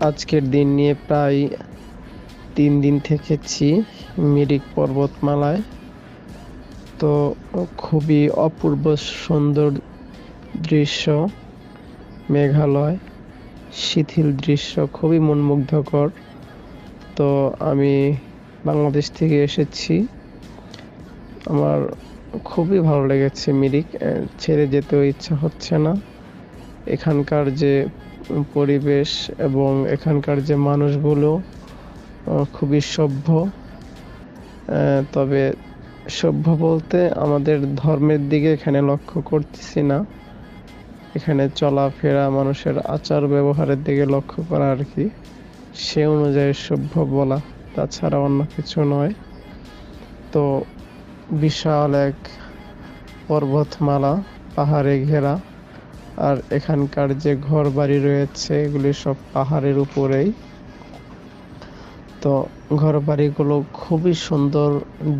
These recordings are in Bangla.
আজকের দিন নিয়ে প্রায় ৩ দিন থেকেছি মিরিক পর্বতমালায়। তো খুবই অপূর্ব সুন্দর দৃশ্য, মেঘালয় শিথিল দৃশ্য, খুবই মনমুগ্ধকর। তো আমি বাংলাদেশ থেকে এসেছি, আমার খুবই ভালো লেগেছে মিরিক, ছেড়ে যেতেও ইচ্ছা হচ্ছে না। এখানকার যে পরিবেশ এবং এখানকার যে মানুষগুলো খুবই সভ্য। তবে সভ্য বলতে আমাদের ধর্মের দিকে এখানে লক্ষ্য করতেছি না, এখানে চলাফেরা মানুষের আচার ব্যবহারের দিকে লক্ষ্য করা আর কি, সে অনুযায়ী সভ্য বলা, তাছাড়া অন্য কিছু নয়। তো বিশাল এক পর্বতমালা, পাহাড়ে ঘেরা, আর এখানকার যে ঘর বাড়ি রয়েছে এগুলি সব পাহাড়ের উপরেই। তো ঘর বাড়িগুলো খুবই সুন্দর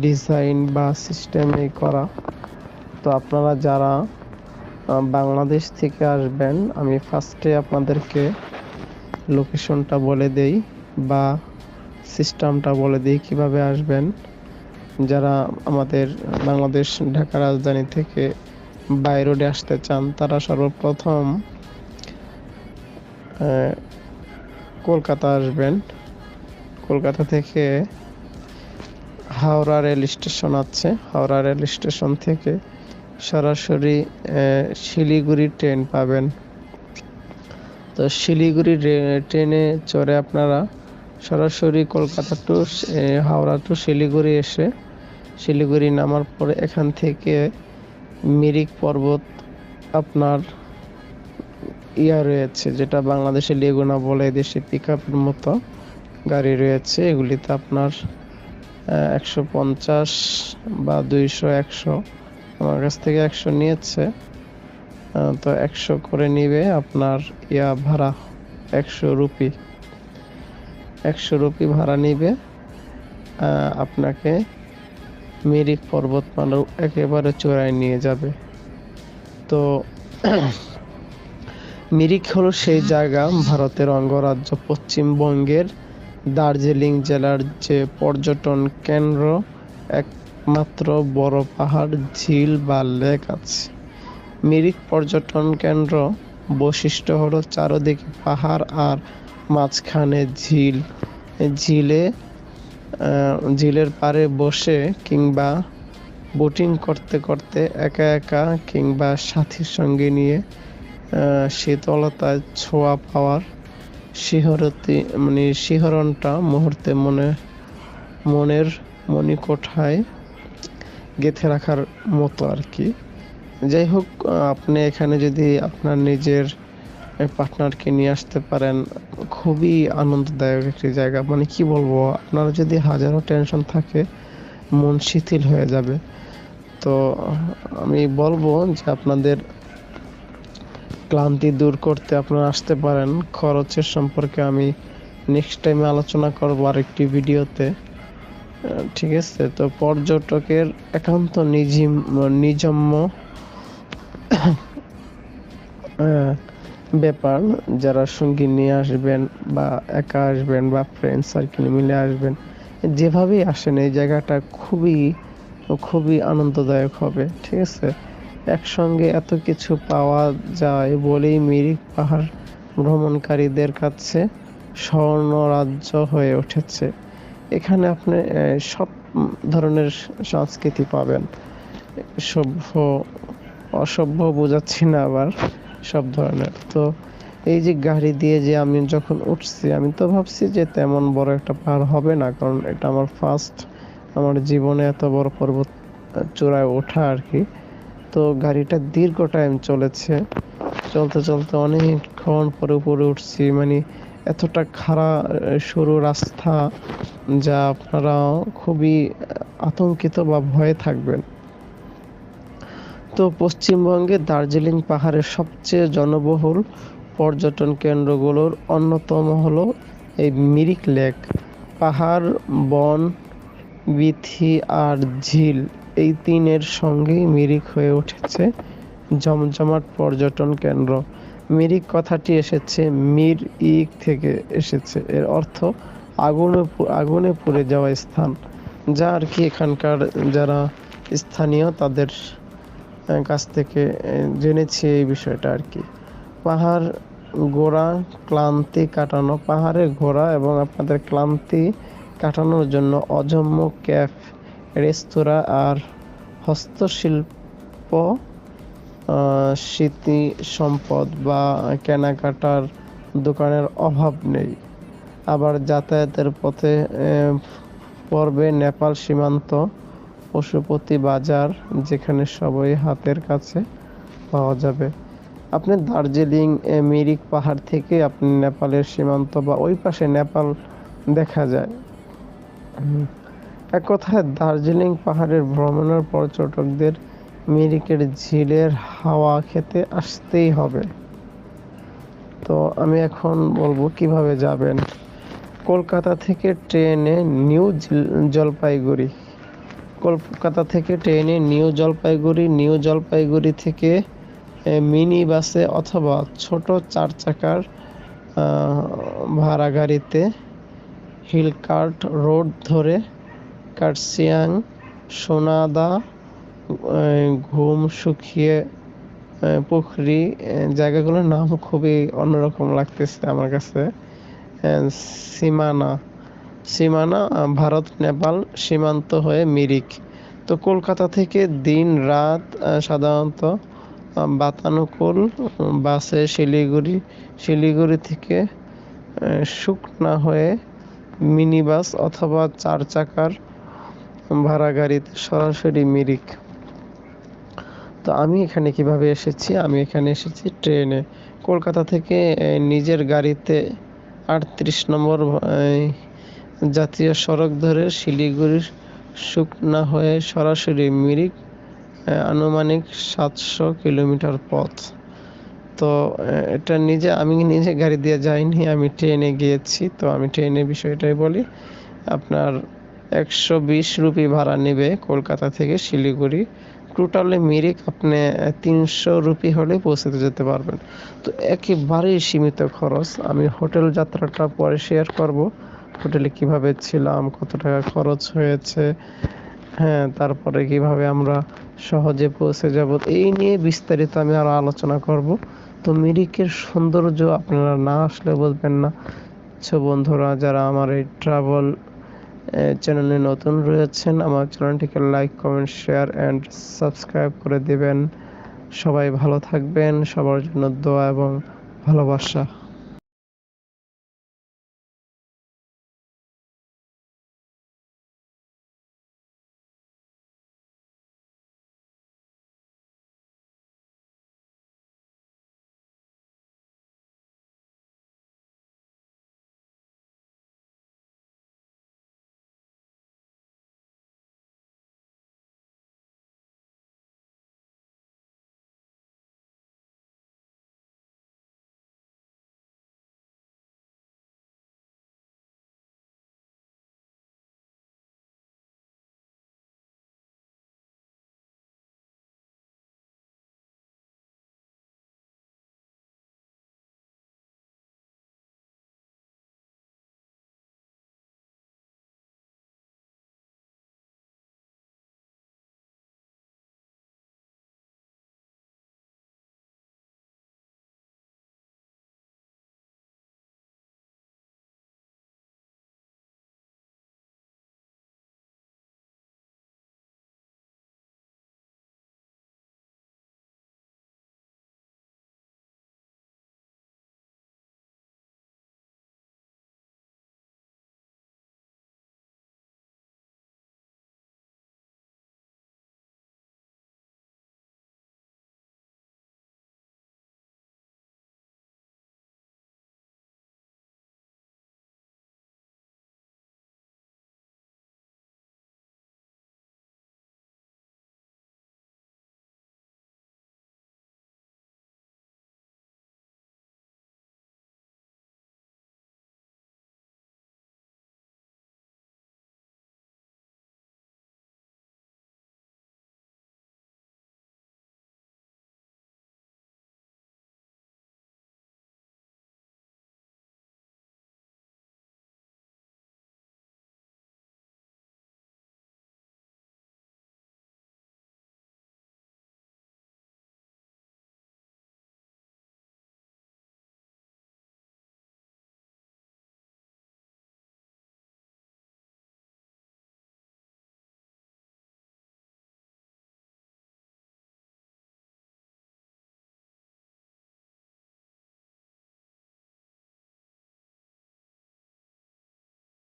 ডিজাইন বা সিস্টেমে করা। তো আপনারা যারা বাংলাদেশ থেকে আসবেন, আমি ফার্স্টে আপনাদেরকে লোকেশনটা বলে দেই বা সিস্টেমটা বলে দিই কিভাবে আসবেন। যারা আমাদের বাংলাদেশ ঢাকা রাজধানী থেকে বাই রোডে আসতে চান, তারা সর্বপ্রথম কলকাতা আসবেন। কলকাতা থেকে হাওড়া রেল স্টেশন আছে, হাওড়া রেল স্টেশন থেকে সরাসরি শিলিগুড়ি ট্রেন পাবেন। তো শিলিগুড়ি ট্রেনে চড়ে আপনারা সরাসরি কলকাতা টু হাওড়া টু শিলিগুড়ি এসে শিলিগুড়ি নামার পরে এখান থেকে মিরিক পর্বত আপনার রয়েছে, যেটা বাংলাদেশে লেগুনা বলে, দেশে পিক আপের মতো গাড়ি রয়েছে। এগুলিতে আপনার 150 বা 200 100, আমার কাছ থেকে 100 নিয়েছে। তো 100 করে নিবে আপনার ভাড়া, 100 রুপি, 100 রুপি ভাড়া নিবে। আপনাকে মিরিক পর্বতমালা একেবারে চূড়ায় নিয়ে যাবে। তো মিরিক হলো সেই জায়গা, ভারতের অঙ্গরাজ্য পশ্চিমবঙ্গের দার্জিলিং জেলার যে পর্যটন কেন্দ্র, একমাত্র বড় পাহাড়, ঝিল বা লেক আছে। মিরিক পর্যটন কেন্দ্র বৈশিষ্ট্য হলো চারদিকে পাহাড় আর মাঝখানে ঝিল। ঝিলের পাড়ে বসে কিংবা বোটিং করতে করতে, একা একা কিংবা সাথীর সঙ্গে নিয়ে শীতলতায় ছোঁয়া পাওয়ার শিহরণটা মুহূর্তে মনের মণিকোঠায় গেঁথে রাখার মতো আর কি। যাই হোক, আপনি এখানে যদি আপনার নিজের পার্টনারকে নিয়ে আসতে পারেন, খুবই আনন্দদায়ক একটি জায়গা। কি বলবো, আপনারা যদি হাজারো টেনশন থাকে, মন শিথিল হয়ে যাবে। তো আমি বলবো যে আপনাদের ক্লান্তি দূর করতে আপনারা আসতে পারেন। খরচের সম্পর্কে আমি নেক্সট টাইমে আলোচনা করবো আরেকটি ভিডিওতে, ঠিক আছে? তো পর্যটকের একান্ত নিজম্য ব্যাপার, যারা সঙ্গী নিয়ে আসবেন বা একা আসবেন বা ফ্রেন্ড সার্কেল মিলে আসবেন, যেভাবেই আসেন এই জায়গাটা খুবই খুবই আনন্দদায়ক হবে, ঠিক আছে? একসঙ্গে এত কিছু পাওয়া যায় বলেই মিরিক পাহাড় ভ্রমণকারীদের কাছে স্বর্ণ রাজ্য হয়ে উঠেছে। এখানে আপনি সব ধরনের সংস্কৃতি পাবেন, সভ্য অসভ্য বোঝাচ্ছি না, আবার সব ধরনের। তো এই যে গাড়ি দিয়ে যে আমি যখন উঠছি, আমি তো ভাবছি যে তেমন বড় একটা পাহাড় হবে না, কারণ এটা আমার ফার্স্ট, আমার জীবনে এত বড় পর্বত চূড়ায় ওঠা আর কি। তো গাড়িটা দীর্ঘ টাইম চলেছে, চলতে চলতে অনেকক্ষণ পরে উপরে উঠছি। এতটা খারাপ সরু রাস্তা, যা আপনারা খুবই আতঙ্কিত বা ভয়ে থাকবেন। তো পশ্চিমবঙ্গের দার্জিলিং পাহাড়ের সবচেয়ে জনবহুল পর্যটন কেন্দ্রগুলোর অন্যতম হলো এই মিরিক লেক। পাহাড়, বন, বীথি আর ঝিল, এই তিনের সঙ্গেই মিরিক হয়ে উঠেছে জমজমাট পর্যটন কেন্দ্র। মিরিক কথাটি এসেছে মির ইক থেকে এসেছে, এর অর্থ আগুনে পুড়ে যাওয়া স্থান, যা আর কি এখানকার যারা স্থানীয় তাদের কাছ থেকে জেনেছি এই বিষয়টা আর কি। পাহাড় ঘোরা ক্লান্তি কাটানো, পাহাড়ে ঘোরা এবং আপনাদের ক্লান্তি কাটানোর জন্য অজম্য ক্যাফ, রেস্তোরাঁ আর হস্তশিল্প, স্মৃতি সম্পদ বা কেনাকাটার দোকানের অভাব নেই। আবার যাতায়াতের পথে পড়বে নেপাল সীমান্ত, পশুপতি বাজার, যেখানে সবই হাতের কাছে পাওয়া যাবে। আপনি দার্জিলিং মিরিক পাহাড় থেকে আপনি নেপালের সীমান্ত বা ওই পাশে নেপাল দেখা যায়। এক কথায় দার্জিলিং পাহাড়ের ভ্রমণের পর্যটকদের মিরিকের ঝিলের হাওয়া খেতে আসতেই হবে। তো আমি এখন বলবো কিভাবে যাবেন। কলকাতা থেকে ট্রেনে জলপাইগুড়ি, কলকাতা থেকে ট্রেনে নিউ জলপাইগুড়ি থেকে মিনি বাসে অথবা ছোট 4 চাকার ভাড়া গাড়িতে হিলকার্ট রোড ধরে কার্শিয়াং, সোনাদা, ঘুম শুকিয়ে পুখরি, জায়গাগুলোর নাম খুবই অন্যরকম লাগতেছে আমার কাছে। সীমানা ভারত নেপাল সীমান্ত হয়ে মিরিক। তো কলকাতা থেকে দিন রাত সাধারণত বাতানুকূল বাসে শিলিগুড়ি থেকে সুকনা হয়ে মিনি বাস অথবা 4 চাকার ভাড়া গাড়িতে সরাসরি মিরিক। তো আমি এখানে কিভাবে এসেছি, আমি এখানে এসেছি ট্রেনে। কলকাতা থেকে নিজের গাড়িতে 38 নম্বর জাতীয় সড়ক ধরে শিলিগুড়ির সুকনা হয়ে সরাসরি মিরিক, আনুমানিক 700 কিলোমিটার পথ। তো এটা আমি নিজে গাড়ি দিয়ে যাইনি, আমি ট্রেনে গিয়েছি। তো আমি ট্রেনের বিষয়টাই বলি। আপনার 120 রুপি ভাড়া নেবে কলকাতা থেকে শিলিগুড়ি। টোটালি মিরিক আপনি 300 রুপি হলে পৌঁছাতে যেতে পারবেন। তো একেবারেই সীমিত খরচ। আমি হোটেল যাত্রাটা পরে শেয়ার করব, হোটেলে কিভাবে ছিলাম, কত টাকা খরচ হয়েছে, তারপরে কিভাবে আমরা সহজে পৌঁছে যাব, এই নিয়ে বিস্তারিত আমি আরো আলোচনা করব। তো মিরিকের সৌন্দর্য আপনারা না আসলে বুঝবেন না। বন্ধুরা, যারা আমার এই ট্রাভেল চ্যানেলে নতুন রয়েছেন, আমার চ্যানেলটিকে like, comment, share and subscribe করে দিবেন। সবাই ভালো থাকবেন, সবার জন্য দোয়া এবং ভালোবাসা।